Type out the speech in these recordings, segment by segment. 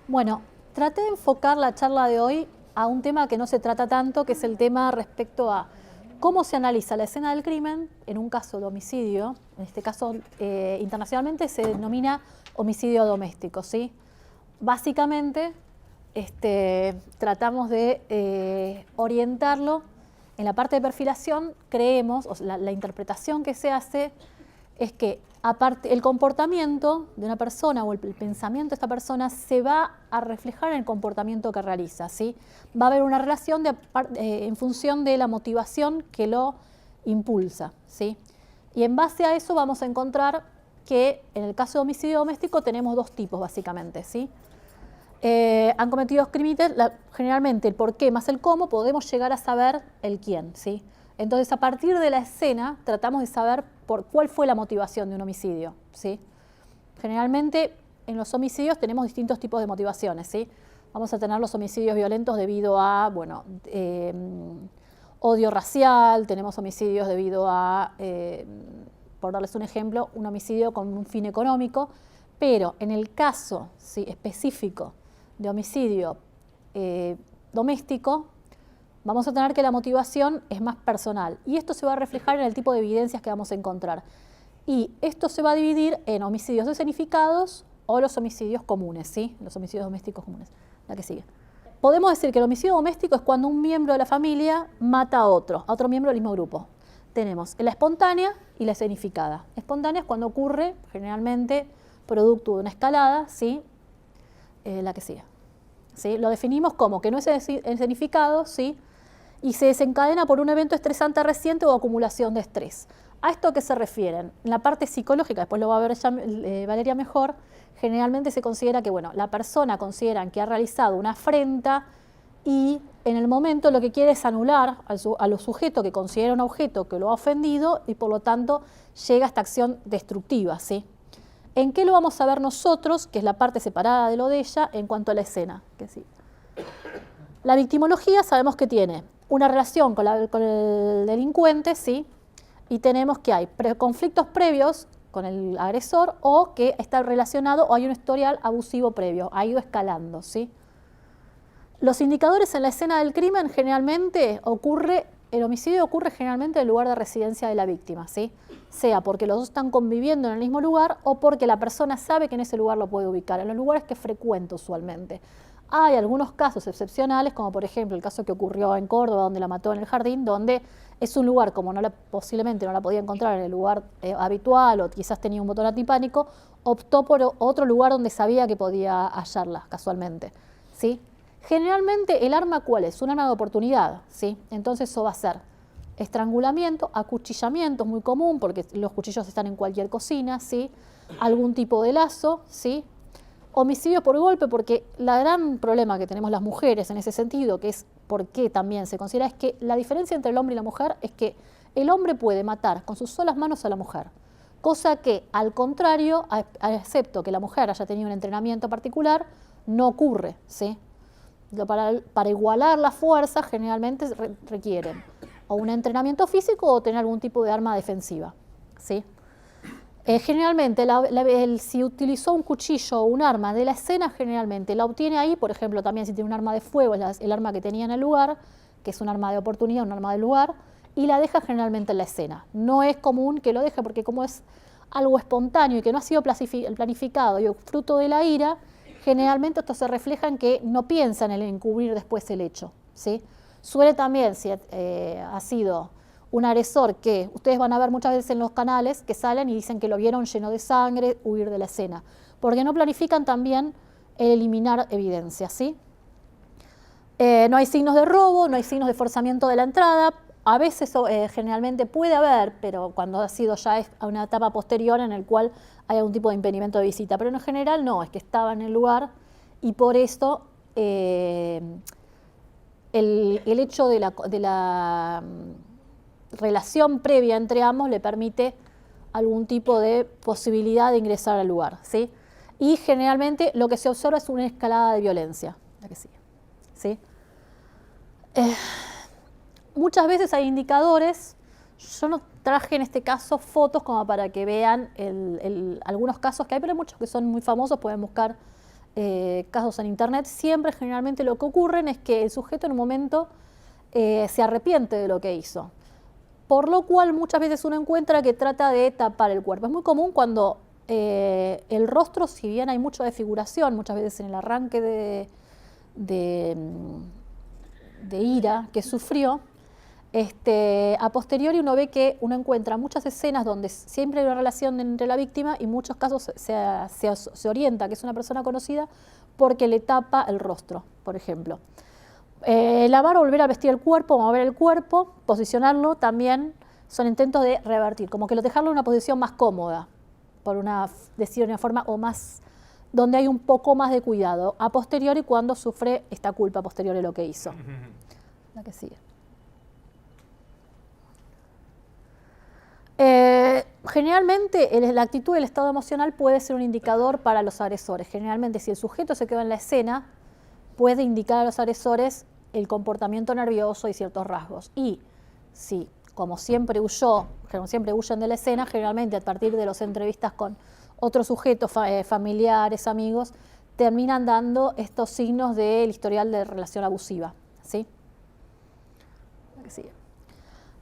Bueno, traté de enfocar la charla de hoy a un tema que no se trata tanto, que es el tema respecto a cómo se analiza la escena del crimen en un caso de homicidio. En este caso, internacionalmente se denomina homicidio doméstico, ¿sí? Básicamente, tratamos de orientarlo. En la parte de perfilación, creemos, o sea, la interpretación que se hace es que aparte, el comportamiento de una persona o el pensamiento de esta persona se va a reflejar en el comportamiento que realiza, ¿sí? Va a haber una relación en función de la motivación que lo impulsa, ¿sí? Y en base a eso vamos a encontrar que en el caso de homicidio doméstico tenemos dos tipos básicamente, ¿sí? Han cometido crímenes, generalmente el por qué más el cómo, podemos llegar a saber el quién, ¿sí? Entonces, a partir de la escena, tratamos de saber cuál fue la motivación de un homicidio, ¿sí? Generalmente, en los homicidios tenemos distintos tipos de motivaciones, ¿sí? Vamos a tener los homicidios violentos debido a, bueno, odio racial, tenemos homicidios debido a, por darles un ejemplo, un homicidio con un fin económico, pero en el caso, ¿sí?, específico de homicidio doméstico, vamos a tener que la motivación es más personal y esto se va a reflejar en el tipo de evidencias que vamos a encontrar. Y esto se va a dividir en homicidios escenificados o los homicidios comunes, ¿sí? Los homicidios domésticos comunes. La que sigue. Podemos decir que el homicidio doméstico es cuando un miembro de la familia mata a otro miembro del mismo grupo. Tenemos la espontánea y la escenificada. Espontánea es cuando ocurre, generalmente, producto de una escalada, ¿sí? La que sigue. ¿Sí? Lo definimos como que no es escenificado, ¿sí?, y se desencadena por un evento estresante reciente o acumulación de estrés. ¿A esto qué se refieren? En la parte psicológica, después lo va a ver ya, Valeria mejor, generalmente se considera que, bueno, la persona consideran que ha realizado una afrenta y en el momento lo que quiere es anular a los sujetos que considera un objeto que lo ha ofendido y por lo tanto llega a esta acción destructiva, ¿sí? ¿En qué lo vamos a ver nosotros, que es la parte separada de lo de ella, en cuanto a la escena? Que sí. La victimología sabemos que tiene una relación con el delincuente, ¿sí? Y tenemos que hay conflictos previos con el agresor o que está relacionado o hay un historial abusivo previo, ha ido escalando, ¿sí? Los indicadores en la escena del crimen generalmente el homicidio ocurre generalmente en el lugar de residencia de la víctima, ¿sí? Sea porque los dos están conviviendo en el mismo lugar o porque la persona sabe que en ese lugar lo puede ubicar, en los lugares que frecuenta usualmente. Hay algunos casos excepcionales, como por ejemplo el caso que ocurrió en Córdoba, donde la mató en el jardín, donde es un lugar como posiblemente no la podía encontrar en el lugar habitual o quizás tenía un botón antipánico, optó por otro lugar donde sabía que podía hallarla casualmente, ¿sí? Generalmente el arma, ¿cuál es? Un arma de oportunidad, ¿sí? Entonces eso va a ser estrangulamiento, acuchillamiento, es muy común porque los cuchillos están en cualquier cocina, ¿sí? Algún tipo de lazo, ¿sí? Homicidio por golpe, porque el gran problema que tenemos las mujeres en ese sentido, que es por qué también se considera, es que la diferencia entre el hombre y la mujer es que el hombre puede matar con sus solas manos a la mujer, cosa que al contrario, excepto que la mujer haya tenido un entrenamiento particular, no ocurre, ¿sí? Para igualar la fuerza generalmente requieren o un entrenamiento físico o tener algún tipo de arma defensiva, ¿sí? Generalmente, si utilizó un cuchillo o un arma de la escena, generalmente la obtiene ahí, por ejemplo, también si tiene un arma de fuego, es el arma que tenía en el lugar, que es un arma de oportunidad, un arma del lugar, y la deja generalmente en la escena. No es común que lo deje porque como es algo espontáneo y que no ha sido planificado y fruto de la ira, generalmente esto se refleja en que no piensa en el encubrir después el hecho, ¿sí? Suele también, si ha sido un agresor que ustedes van a ver muchas veces en los canales que salen y dicen que lo vieron lleno de sangre, huir de la escena, porque no planifican también eliminar evidencia, ¿sí? No hay signos de robo, no hay signos de forzamiento de la entrada, a veces generalmente puede haber, pero cuando ha sido ya a una etapa posterior en el cual hay algún tipo de impedimento de visita, pero en general no, es que estaba en el lugar y por esto el hecho de la relación previa entre ambos le permite algún tipo de posibilidad de ingresar al lugar, ¿sí? Y generalmente lo que se observa es una escalada de violencia, la que sigue, ¿sí? Muchas veces hay indicadores, yo no traje en este caso fotos como para que vean algunos casos que hay, pero hay muchos que son muy famosos, pueden buscar casos en internet, siempre generalmente lo que ocurre es que el sujeto en un momento se arrepiente de lo que hizo. Por lo cual muchas veces uno encuentra que trata de tapar el cuerpo. Es muy común cuando el rostro, si bien hay mucha desfiguración, muchas veces en el arranque de ira que sufrió, a posteriori uno ve que uno encuentra muchas escenas donde siempre hay una relación entre la víctima y en muchos casos se orienta que es una persona conocida porque le tapa el rostro, por ejemplo. Lavar o volver a vestir el cuerpo, mover el cuerpo, posicionarlo también son intentos de revertir, como que dejarlo en una posición más cómoda, por decir de una forma o más, donde hay un poco más de cuidado, a posteriori cuando sufre esta culpa posteriori de lo que hizo. La que sigue. Generalmente la actitud del estado emocional puede ser un indicador para los agresores. Generalmente si el sujeto se quedó en la escena, puede indicar a los agresores el comportamiento nervioso y ciertos rasgos. Y si, como siempre huyen de la escena, generalmente a partir de las entrevistas con otros sujetos, familiares, amigos, terminan dando estos signos del historial de relación abusiva, ¿sí?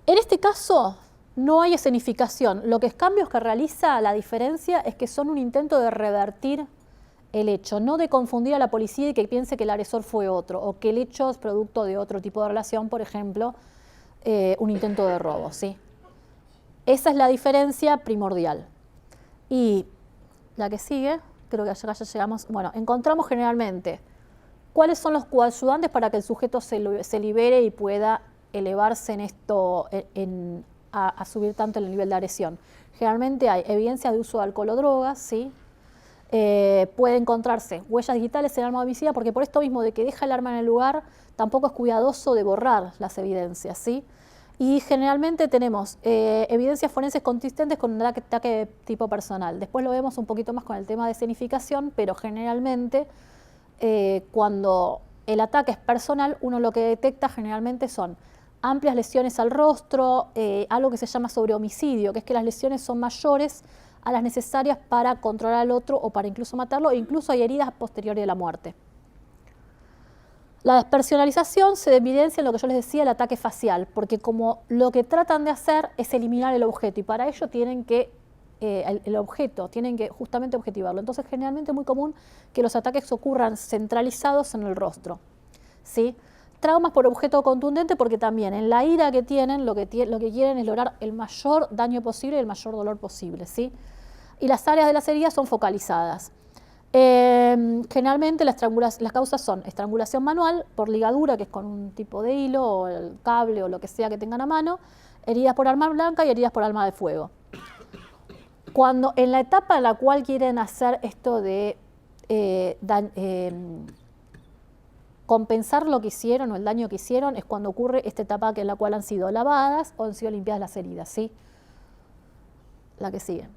En este caso no hay escenificación. Cambios que realiza la diferencia es que son un intento de revertir el hecho, no de confundir a la policía y que piense que el agresor fue otro, o que el hecho es producto de otro tipo de relación, por ejemplo, un intento de robo, ¿sí? Esa es la diferencia primordial. Y la que sigue, creo que ya llegamos, bueno, encontramos generalmente cuáles son los coayudantes para que el sujeto se libere y pueda elevarse en esto, a subir tanto el nivel de agresión. Generalmente hay evidencia de uso de alcohol o drogas, ¿sí? Puede encontrarse huellas digitales en el arma homicida, porque por esto mismo de que deja el arma en el lugar, tampoco es cuidadoso de borrar las evidencias, ¿sí? Y generalmente tenemos evidencias forenses consistentes con un ataque de tipo personal. Después lo vemos un poquito más con el tema de escenificación, pero generalmente cuando el ataque es personal, uno lo que detecta generalmente son amplias lesiones al rostro, algo que se llama sobrehomicidio, que es que las lesiones son mayores a las necesarias para controlar al otro o para incluso matarlo, e incluso hay heridas posteriores de la muerte. La despersonalización se evidencia en lo que yo les decía, el ataque facial, porque como lo que tratan de hacer es eliminar el objeto, y para ello tienen que, tienen que justamente objetivarlo. Entonces generalmente es muy común que los ataques ocurran centralizados en el rostro, ¿sí? Traumas por objeto contundente, porque también en la ira que tienen, lo que quieren es lograr el mayor daño posible y el mayor dolor posible, ¿sí? Y las áreas de las heridas son focalizadas. Generalmente las causas son estrangulación manual por ligadura, que es con un tipo de hilo o el cable o lo que sea que tengan a mano, heridas por arma blanca y heridas por arma de fuego. Cuando en la etapa en la cual quieren hacer esto de compensar lo que hicieron o el daño que hicieron, es cuando ocurre esta etapa en la cual han sido lavadas o han sido limpiadas las heridas, ¿sí? La que sigue.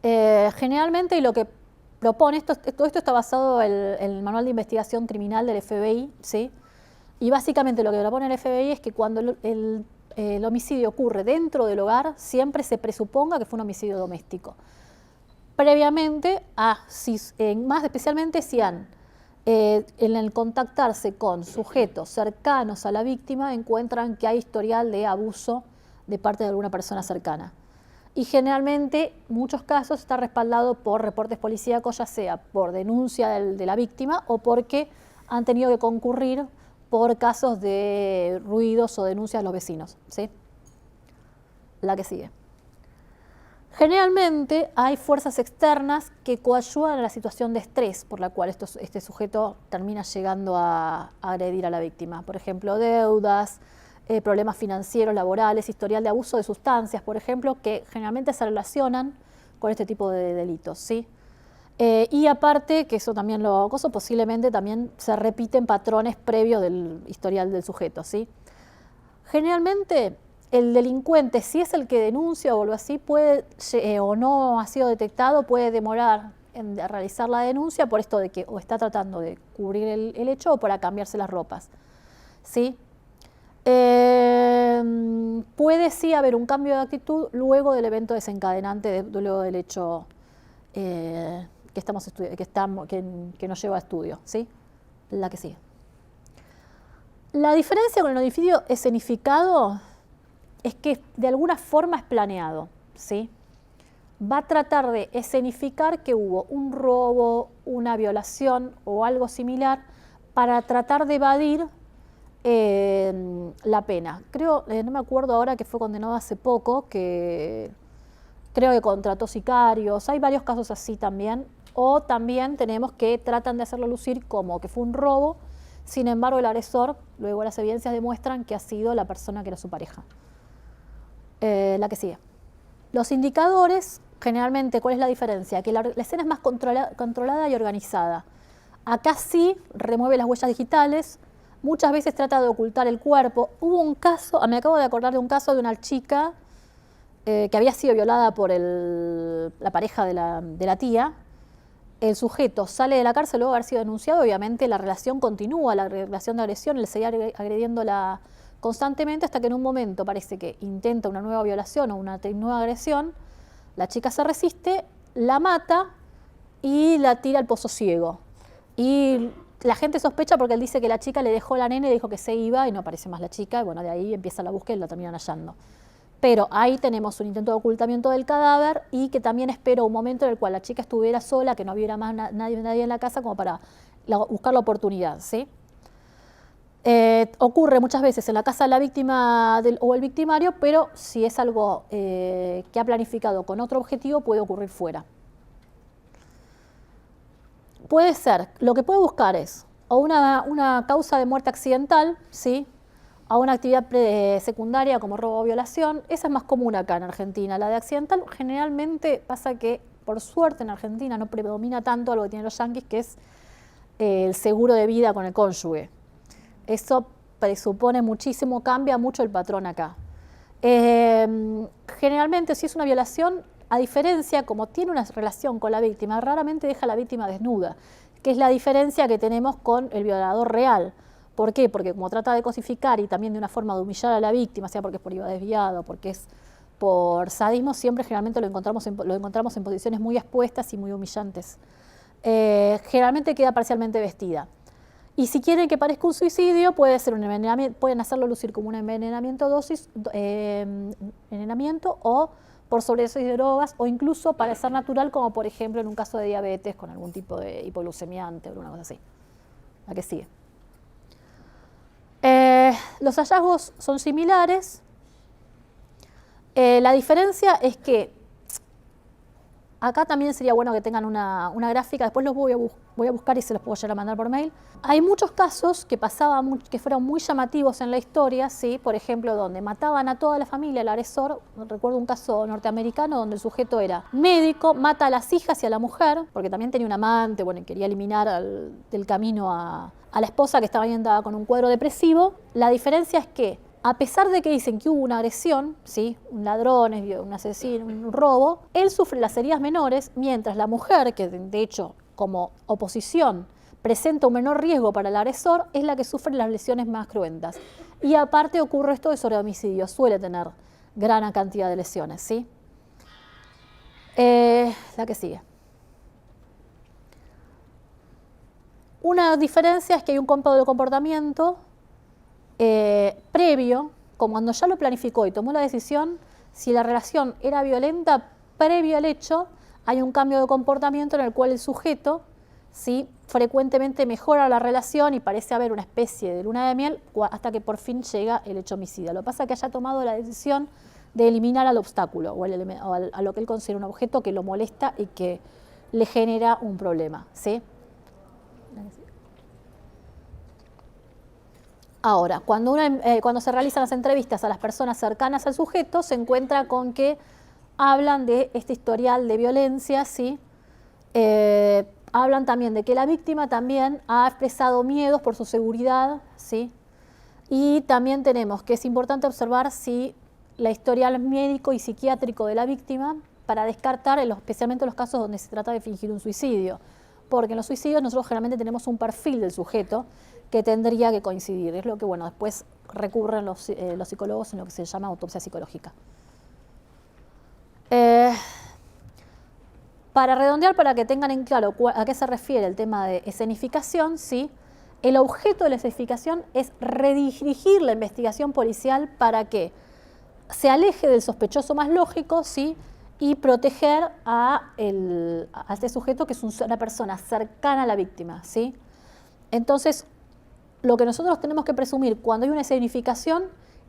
Generalmente, y lo que propone, todo esto está basado en el manual de investigación criminal del FBI, ¿sí? Y básicamente lo que propone el FBI es que cuando el homicidio ocurre dentro del hogar, siempre se presuponga que fue un homicidio doméstico. Previamente, más especialmente si en el contactarse con sujetos cercanos a la víctima, encuentran que hay historial de abuso de parte de alguna persona cercana. Y generalmente, en muchos casos, está respaldado por reportes policíacos, ya sea por denuncia de la víctima o porque han tenido que concurrir por casos de ruidos o denuncias de los vecinos, ¿sí? La que sigue. Generalmente hay fuerzas externas que coayudan a la situación de estrés por la cual este sujeto termina llegando a agredir a la víctima. Por ejemplo, deudas, problemas financieros, laborales, historial de abuso de sustancias, por ejemplo, que generalmente se relacionan con este tipo de delitos, ¿sí? Y aparte, que eso también posiblemente también se repiten patrones previos del historial del sujeto, ¿sí? Generalmente, el delincuente, si es el que denuncia o algo así, o no ha sido detectado, puede demorar en realizar la denuncia por esto de que o está tratando de cubrir el hecho o para cambiarse las ropas, ¿sí? Puede sí haber un cambio de actitud luego del evento desencadenante, luego del hecho que nos lleva a estudio, ¿sí? La que sigue. La diferencia con el homicidio escenificado es que de alguna forma es planeado, ¿sí? Va a tratar de escenificar que hubo un robo, una violación o algo similar para tratar de evadir la pena. Creo, no me acuerdo ahora, que fue condenado hace poco, que creo que contrató sicarios, hay varios casos así también, o también tenemos que tratan de hacerlo lucir como que fue un robo, sin embargo el agresor, luego las evidencias demuestran que ha sido la persona que era su pareja. La que sigue. Los indicadores, generalmente, ¿cuál es la diferencia? Que la escena es más controlada y organizada. Acá sí remueve las huellas digitales, muchas veces trata de ocultar el cuerpo. Hubo un caso, me acabo de acordar de un caso de una chica que había sido violada por la pareja de la tía. El sujeto sale de la cárcel luego de haber sido denunciado, obviamente la relación continúa, la relación de agresión, él seguía agrediéndola constantemente hasta que en un momento parece que intenta una nueva violación o una nueva agresión, la chica se resiste, la mata y la tira al pozo ciego. Y la gente sospecha porque él dice que la chica le dejó la nena y dijo que se iba y no aparece más la chica, y bueno, de ahí empieza la búsqueda y la terminan hallando. Pero ahí tenemos un intento de ocultamiento del cadáver y que también esperó un momento en el cual la chica estuviera sola, que no hubiera más nadie en la casa como para buscar la oportunidad, ¿sí? Ocurre muchas veces en la casa de la víctima o el victimario, pero si es algo que ha planificado con otro objetivo, puede ocurrir fuera. Puede ser, lo que puede buscar es o una causa de muerte accidental, ¿sí?, a una actividad secundaria como robo o violación. Esa es más común acá en Argentina. La de accidental generalmente pasa que, por suerte en Argentina, no predomina tanto algo que tienen los yanquis, que es el seguro de vida con el cónyuge. Eso presupone muchísimo, cambia mucho el patrón acá. Generalmente, si es una violación, a diferencia, como tiene una relación con la víctima, raramente deja a la víctima desnuda, que es la diferencia que tenemos con el violador real. ¿Por qué? Porque como trata de cosificar y también de una forma de humillar a la víctima, sea porque es por IVA desviado, porque es por sadismo, siempre generalmente lo encontramos en posiciones muy expuestas y muy humillantes. Generalmente queda parcialmente vestida. Y si quieren que parezca un suicidio, puede ser un envenenamiento, pueden hacerlo lucir como un envenenamiento o por sobredosis de drogas, o incluso parecer natural, como por ejemplo en un caso de diabetes con algún tipo de hipoglucemiante o alguna cosa así. La que sigue. Los hallazgos son similares. La diferencia es que acá también sería bueno que tengan una gráfica, después los voy a buscar y se los puedo llegar a mandar por mail. Hay muchos casos que que fueron muy llamativos en la historia, ¿sí? Por ejemplo, donde mataban a toda la familia, el agresor. Recuerdo un caso norteamericano donde el sujeto era médico, mata a las hijas y a la mujer, porque también tenía un amante, bueno, y quería eliminar del camino a la esposa, que estaba andaba con un cuadro depresivo. La diferencia es que, a pesar de que dicen que hubo una agresión, ¿sí?, un ladrón, un asesino, un robo, él sufre las heridas menores, mientras la mujer, que de hecho como oposición presenta un menor riesgo para el agresor, es la que sufre las lesiones más cruentas. Y aparte ocurre esto de sobrehomicidio, suele tener gran cantidad de lesiones, ¿sí? La que sigue. Una diferencia es que hay un código de comportamiento previo, como cuando ya lo planificó y tomó la decisión. Si la relación era violenta previo al hecho, hay un cambio de comportamiento en el cual el sujeto, ¿sí?, frecuentemente mejora la relación y parece haber una especie de luna de miel hasta que por fin llega el hecho homicida. Lo que pasa es que haya tomado la decisión de eliminar al obstáculo o a lo que él considera un objeto que lo molesta y que le genera un problema, ¿sí? Ahora, cuando se realizan las entrevistas a las personas cercanas al sujeto, se encuentra con que hablan de este historial de violencia, ¿sí? Hablan también de que la víctima también ha expresado miedos por su seguridad, ¿sí? Y también tenemos que es importante observar si la historial médico y psiquiátrico de la víctima para descartar, especialmente los casos donde se trata de fingir un suicidio. Porque en los suicidios nosotros generalmente tenemos un perfil del sujeto que tendría que coincidir. Es lo que, bueno, después recurren los psicólogos en lo que se llama autopsia psicológica. Para redondear, para que tengan en claro a qué se refiere el tema de escenificación, ¿sí? El objeto de la escenificación es redirigir la investigación policial para que se aleje del sospechoso más lógico, ¿sí? Y proteger a este sujeto que es una persona cercana a la víctima, ¿sí? Entonces, lo que nosotros tenemos que presumir cuando hay una escenificación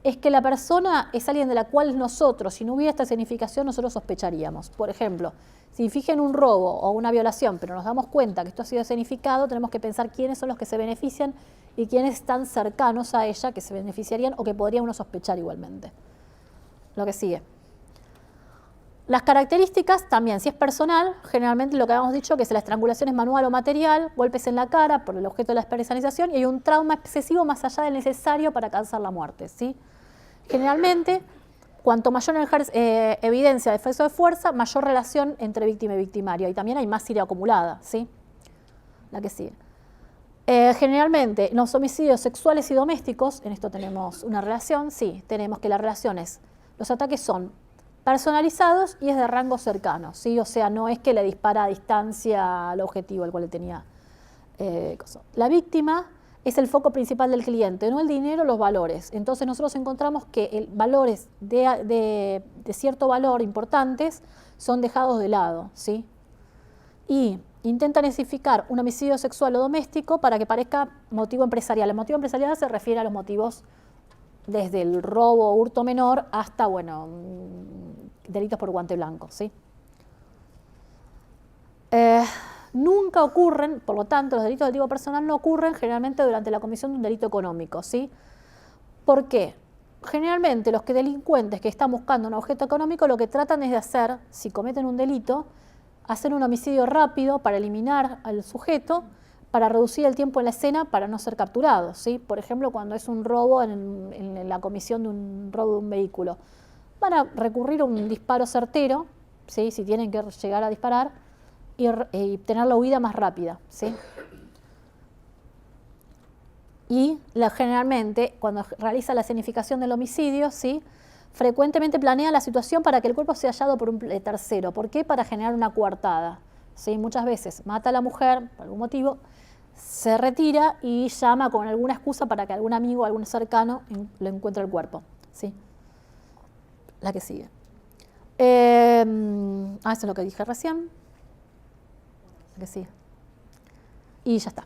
es que la persona es alguien de la cual nosotros, si no hubiera esta escenificación, nosotros sospecharíamos. Por ejemplo, si fijan un robo o una violación, pero nos damos cuenta que esto ha sido escenificado, tenemos que pensar quiénes son los que se benefician y quiénes están cercanos a ella que se beneficiarían o que podría uno sospechar igualmente. Lo que sigue. Las características también, si es personal, generalmente lo que habíamos dicho que la estrangulación es manual o material, golpes en la cara por el objeto de la esperanzación y hay un trauma excesivo más allá del necesario para alcanzar la muerte, ¿sí? Generalmente, cuanto mayor evidencia de exceso de fuerza, mayor relación entre víctima y victimario y también hay más ira acumulada, ¿sí? La que sigue. Generalmente, en los homicidios sexuales y domésticos, en esto tenemos una relación, sí, tenemos que las relaciones, los ataques son personalizados y es de rango cercano, ¿sí? O sea, no es que le dispara a distancia al objetivo al cual le tenía cosa. La víctima es el foco principal del cliente, no el dinero, los valores. Entonces nosotros encontramos que valores de cierto valor importantes son dejados de lado, ¿sí? Y intentan especificar un homicidio sexual o doméstico para que parezca motivo empresarial. El motivo empresarial se refiere a los motivos desde el robo o hurto menor hasta, bueno, delitos por guante blanco, ¿sí? Nunca ocurren, por lo tanto, los delitos de tipo personal no ocurren generalmente durante la comisión de un delito económico, ¿sí? ¿Por qué? Generalmente los delincuentes que están buscando un objeto económico lo que tratan es de hacer, si cometen un delito, hacer un homicidio rápido para eliminar al sujeto, para reducir el tiempo en la escena para no ser capturados, ¿sí? Por ejemplo, cuando es un robo en la comisión de un robo de un vehículo. Van a recurrir a un disparo certero, ¿sí? Si tienen que llegar a disparar, y tener la huida más rápida, ¿sí? Y generalmente, cuando realiza la escenificación del homicidio, ¿sí? Frecuentemente planea la situación para que el cuerpo sea hallado por un tercero. ¿Por qué? Para generar una coartada, ¿sí? Muchas veces mata a la mujer por algún motivo, se retira y llama con alguna excusa para que algún amigo, algún cercano le encuentre el cuerpo, ¿sí? La que sigue. Eso es lo que dije recién. La que sigue. Y ya está.